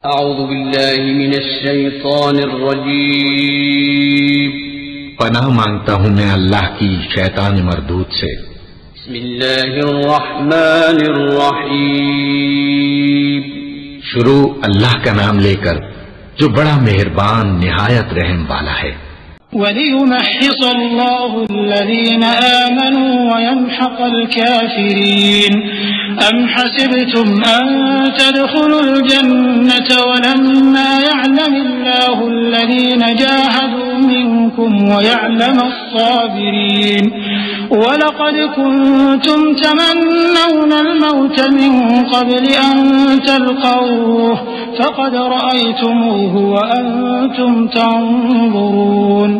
اعوذ باللہ من الشیطان الرجیم پناہ مانگتا ہوں میں اللہ کی شیطان مردود سے۔ بسم اللہ الرحمن الرحیم شروع اللہ کا نام لے کر جو بڑا مہربان نہایت رحم والا ہے۔ وَلِيُمَحِّصَ اللَّهُ الَّذِينَ آمَنُوا وَيَمْحَقَ الْكَافِرِينَ أَمْ حَسِبْتُمْ أَن تَدْخُلُوا الْجَنَّةَ وَلَمَّا يَعْلَمِ اللَّهُ الَّذِينَ جَاهَدُوا مِنكُمْ وَيَعْلَمَ الصَّابِرِينَ وَلَقَدْ كُنتُمْ تَمَنَّوْنَ الْمَوْتَ مِن قَبْلِ أَن تَلْقَوْهُ فَقَدْ رَأَيْتُمُوهُ وَأَنتُمْ تَنظُرُونَ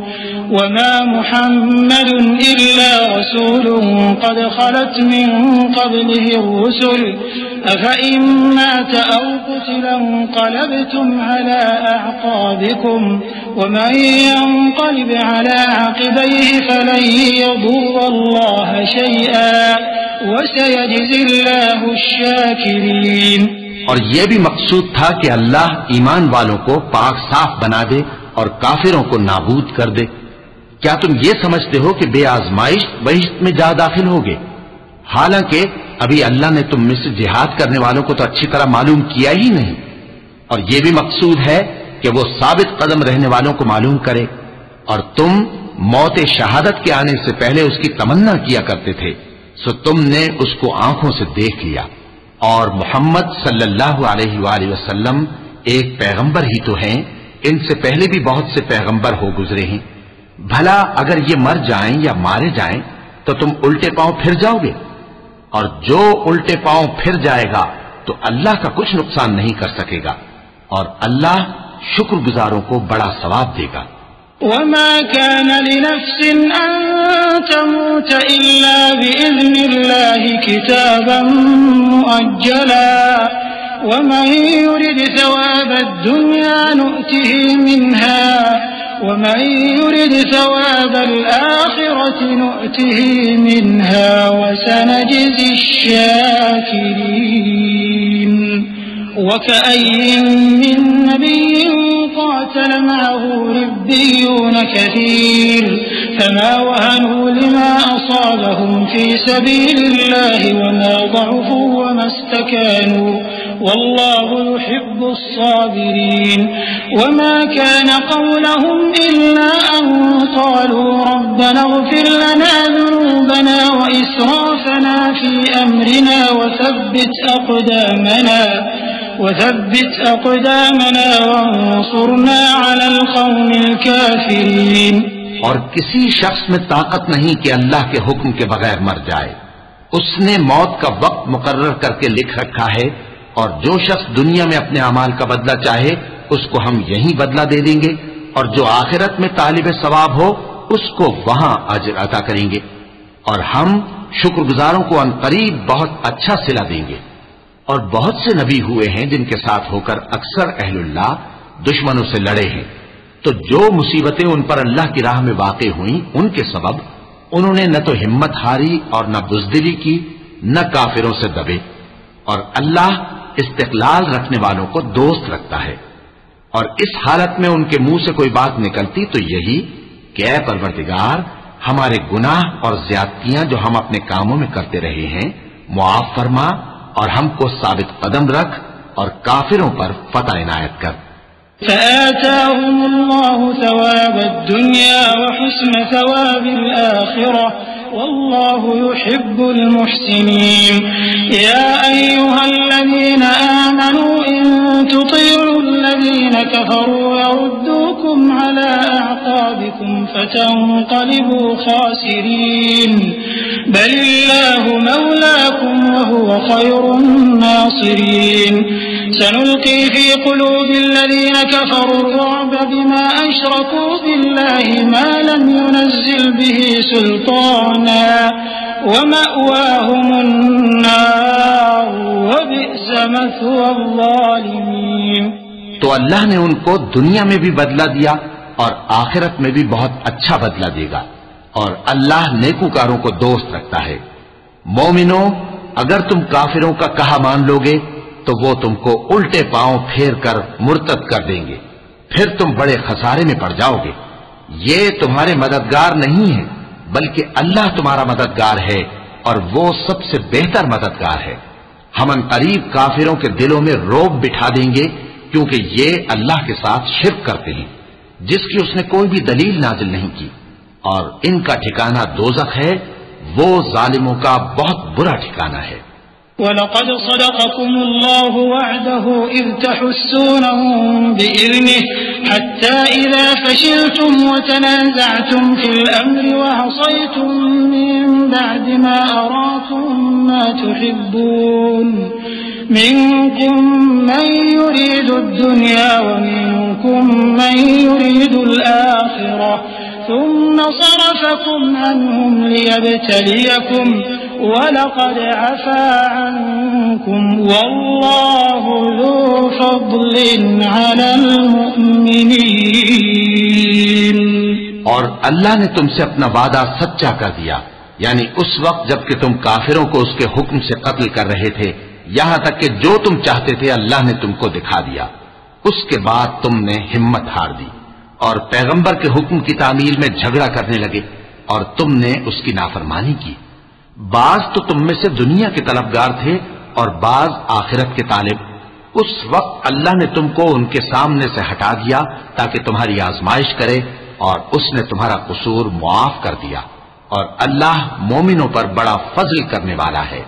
وَمَا مُحَمَّدٌ إِلَّا رَسُولٌ قَدْ خَلَتْ مِن قَبْلِهِ الرُّسُلُ أَفَإِن مَّاتَ أَوْ قُتِلَ انقَلَبْتُمْ عَلَى أَعْقَابِكُمْ وَمَن يَنقَلِبْ عَلَى عَقِبَيْهِ فَلَن يَضُرَّ اللَّهَ شَيْئًا وَسَيَجْزِي اللَّهُ الشَّاكِرِينَ۔ اور یہ بھی مقصود تھا کہ اللہ ایمان والوں کو پاک صاف بنا دے اور کافروں کو نابود کر دے۔ کیا تم یہ سمجھتے ہو کہ بے آزمائش بہشت میں جا داخل ہوگے؟ حالانکہ ابھی اللہ نے تم میں سے جہاد کرنے والوں کو تو اچھی طرح معلوم کیا ہی نہیں۔ اور یہ بھی مقصود ہے کہ وہ ثابت قدم رہنے والوں کو معلوم کرے، اور تم موت شہادت کے آنے سے پہلے اس کی تمنا کیا کرتے تھے، سو تم نے اس کو آنکھوں سے دیکھ لیا۔ اور محمد صلی اللہ علیہ وآلہ وسلم ایک پیغمبر ہی تو ہیں، ان سے پہلے بھی بہت سے پیغمبر ہو گزرے ہیں۔ بھلا اگر یہ مر جائیں یا مارے جائیں تو تم الٹے پاؤں پھر جاؤ گے؟ اور جو الٹے پاؤں پھر جائے گا تو اللہ کا کچھ نقصان نہیں کر سکے گا، اور اللہ شکر گزاروں کو بڑا ثواب دے گا۔ وَمَا كَانَ لِنَفْسٍ أَن تَمُوتَ إِلَّا بِإِذْنِ اللَّهِ كِتَابًا مُؤَجَّلًا وَمَن يُرِدْ ثَوَابَ الدُّنْيَا نُؤْتِهِ مِنْهَا وَمَن يُرِدْ ثَوَابَ الْآخِرَةِ نُؤْتِهِ مِنْهَا وَسَنَجْزِي الشَّاكِرِينَ۔ وَكَأَيٍّ مِّن نَّبِيٍّ قَاتَلَ مَعَهُ رِبِّيُّونَ كَثِيرٌ فَمَا وَهَنُوا لِمَا أَصَابَهُمْ فِي سَبِيلِ اللَّهِ وَمَا ضَعُفُوا وَمَا اسْتَكَانُوا وَاللَّهُ يُحِبُّ الصَّابِرِينَ۔ وَمَا كَانَ قَوْلَهُمْ إِلَّا أَن قَالُوا رَبَّنَا اغْفِرْ لَنَا ذُنُوبَنَا وَإِسْرَافَنَا فِي أَمْرِنَا وثبت أقدامنا وانصرنا على القوم الكافرين۔ اور کسی شخص میں طاقت نہیں کہ اللہ کے حکم کے بغیر مر جائے، اس نے موت کا وقت مقرر کر کے لکھ رکھا ہے، اور جو شخص دنیا میں اپنے اعمال کا بدلہ چاہے اس کو ہم یہی بدلہ دے دیں گے، اور جو آخرت میں طالب ثواب ہو اس کو وہاں اجر عطا کریں گے، اور ہم شکر گزاروں کو عنقریب بہت اچھا صلہ دیں گے۔ اور بہت سے نبی ہوئے ہیں جن کے ساتھ ہو کر اکثر اہل اللہ دشمنوں سے لڑے ہیں، تو جو مصیبتیں ان پر اللہ کی راہ میں واقع ہوئیں ان کے سبب انہوں نے نہ تو ہمت ہاری اور نہ بزدلی کی، نہ کافروں سے دبے، اور اللہ استقلال رکھنے والوں کو دوست رکھتا ہے۔ اور اس حالت میں ان کے منہ سے کوئی بات نکلتی تو یہی کہ اے پروردگار، ہمارے گناہ اور زیادتیاں جو ہم اپنے کاموں میں کرتے رہے ہیں معاف فرما، اور ہم کو ثابت قدم رکھ اور کافروں پر فتح عنایت کر۔ فآتاهم الله ثواب الدنيا وحسن ثواب الآخرة والله يحب المحسنين۔ يا أيها الذين آمنوا إن تطيعوا الذين كفروا يردوكم على أعقابكم فتنقلبوا خاسرين بل الله مولاكم وهو خير الناصرين۔ سنلقي في قلوب الذين كفروا الرعب بما أشركوا بالله ما لم ينزل به سلطانا ومأواهم النار وبئس مثوى الظالمين۔ تو اللہ نے ان کو دنیا میں بھی بدلہ دیا اور آخرت میں بھی بہت اچھا بدلہ دے گا، اور اللہ نیکوکاروں کو دوست رکھتا ہے۔ مومنو، اگر تم کافروں کا کہا مان لوگے تو وہ تم کو الٹے پاؤں پھیر کر مرتد کر دیں گے، پھر تم بڑے خسارے میں پڑ جاؤ گے۔ یہ تمہارے مددگار نہیں ہے بلکہ اللہ تمہارا مددگار ہے اور وہ سب سے بہتر مددگار ہے۔ ہم ان قریب کافروں کے دلوں میں رعب بٹھا دیں گے کیونکہ یہ اللہ کے ساتھ شرک کرتے ہیں جس کی اس نے کوئی بھی دلیل نازل نہیں کی، اور ان کا ٹھکانہ دوزخ ہے، وہ ظالموں کا بہت برا ٹھکانہ ہے۔ وَلَقَدْ صَدَقَكُمُ اللَّهُ وَعْدَهُ إِذْ تَحُسُّونَهُم بِإِذْنِهِ حَتَّى إِذَا فَشِلْتُمْ وَتَنَازَعْتُمْ فِي الْأَمْرِ وَعَصَيْتُم مِّن بَعْدِ مَا أَرَاكُم مَّا تُحِبُّونَ مِنكُم مَّن يُرِيدُ الدُّنْيَا وَمِنكُم مَّن يُرِيدُ الْآخِرَةَ ثم صرفكم عنهم ليبتليكم ولقد عفا عنكم والله ذو فضل على المؤمنين۔ اور اللہ نے تم سے اپنا وعدہ سچا کر دیا، یعنی اس وقت جب کہ تم کافروں کو اس کے حکم سے قتل کر رہے تھے، یہاں تک کہ جو تم چاہتے تھے اللہ نے تم کو دکھا دیا، اس کے بعد تم نے ہمت ہار دی اور پیغمبر کے حکم کی تعمیل میں جھگڑا کرنے لگے اور تم نے اس کی نافرمانی کی۔ بعض تو تم میں سے دنیا کے طلبگار تھے اور بعض آخرت کے طالب۔ اس وقت اللہ نے تم کو ان کے سامنے سے ہٹا دیا تاکہ تمہاری آزمائش کرے، اور اس نے تمہارا قصور معاف کر دیا، اور اللہ مومنوں پر بڑا فضل کرنے والا ہے۔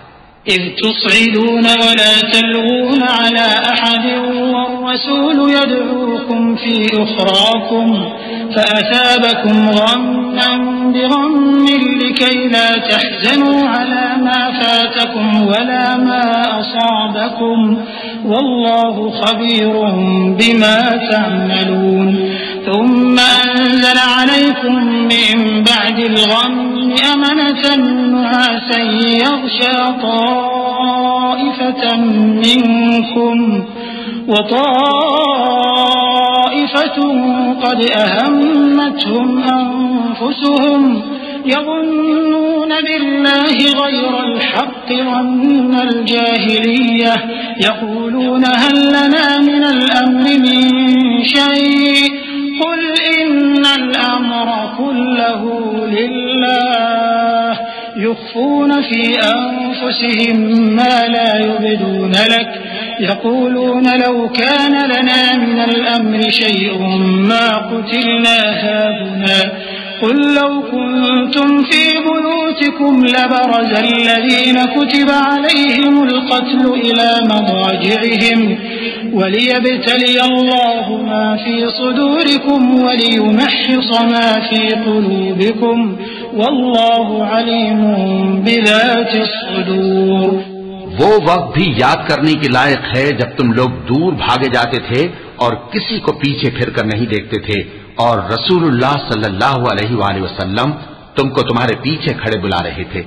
إذ تصعدون ولا تلغون على أحد والرسول يدعوكم في أخراكم فأثابكم غما بغم لكي لا تحزنوا على ما فاتكم ولا ما أصابكم والله خبير بما تعملون ثم أنزل عليكم من بعد الغم أمنة نعاسا يغشى طائفة منكم وطائفة قد أهمتهم أنفسهم يظنون بالله غير الحق ظن الجاهلية يقولون هل لنا من الأمر من شيء قل إن الأمر كله لله يخفون في أنفسهم ما لا يبدون لك يقولون لو كان لنا من الأمر شيء ما قتلنا هاهنا قل لو كنتم في بيوتكم لبرز الذين كتب عليهم القتل إلى مضاجعهم وليبتلي الله ما في صدوركم وليمحص ما في قلوبكم والله عليم بذات الصدور۔ وہ وقت بھی یاد کرنے کے لائق ہے جب تم لوگ دور بھاگے جاتے تھے اور کسی کو پیچھے پھر کر نہیں دیکھتے تھے، اور رسول اللہ صلی اللہ علیہ وآلہ وسلم تم کو تمہارے پیچھے کھڑے بلا رہے تھے،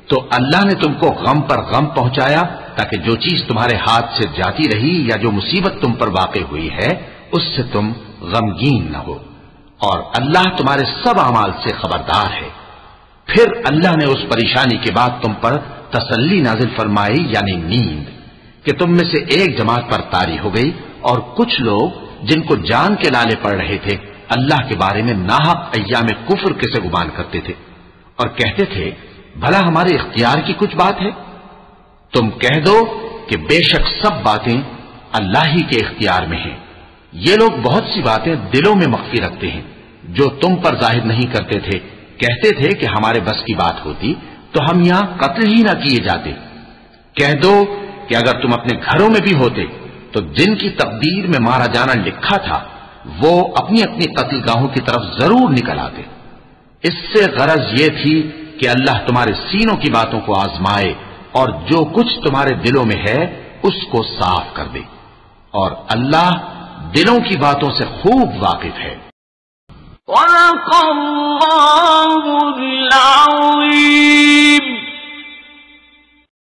تو اللہ نے تم کو غم پر غم پہنچایا تاکہ جو چیز تمہارے ہاتھ سے جاتی رہی یا جو مصیبت تم پر واقع ہوئی ہے اس سے تم غمگین نہ ہو، اور اللہ تمہارے سب اعمال سے خبردار ہے۔ پھر اللہ نے اس پریشانی کے بعد تم پر تسلی نازل فرمائی، یعنی نیند، کہ تم میں سے ایک جماعت پر طاری ہو گئی، اور کچھ لوگ جن کو جان کے لالے پڑ رہے تھے اللہ کے بارے میں ناحق ایام کفر کے سے گمان کرتے تھے اور کہتے تھے بھلا ہمارے اختیار کی کچھ بات ہے؟ تم کہہ دو کہ بے شک سب باتیں اللہ ہی کے اختیار میں ہیں۔ یہ لوگ بہت سی باتیں دلوں میں مخفی رکھتے ہیں جو تم پر ظاہر نہیں کرتے تھے، کہتے تھے کہ ہمارے بس کی بات ہوتی تو ہم یہاں قتل ہی نہ کیے جاتے۔ کہہ دو کہ اگر تم اپنے گھروں میں بھی ہوتے تو جن کی تقدیر میں مارا جانا لکھا تھا وہ اپنی اپنی قتل گاہوں کی طرف ضرور نکل آتے۔ اس سے غرض یہ تھی کہ اللہ تمہارے سینوں کی باتوں کو آزمائے اور جو کچھ تمہارے دلوں میں ہے اس کو صاف کر دے، اور اللہ دلوں کی باتوں سے خوب واقف ہے۔ صدق اللہ العظیم۔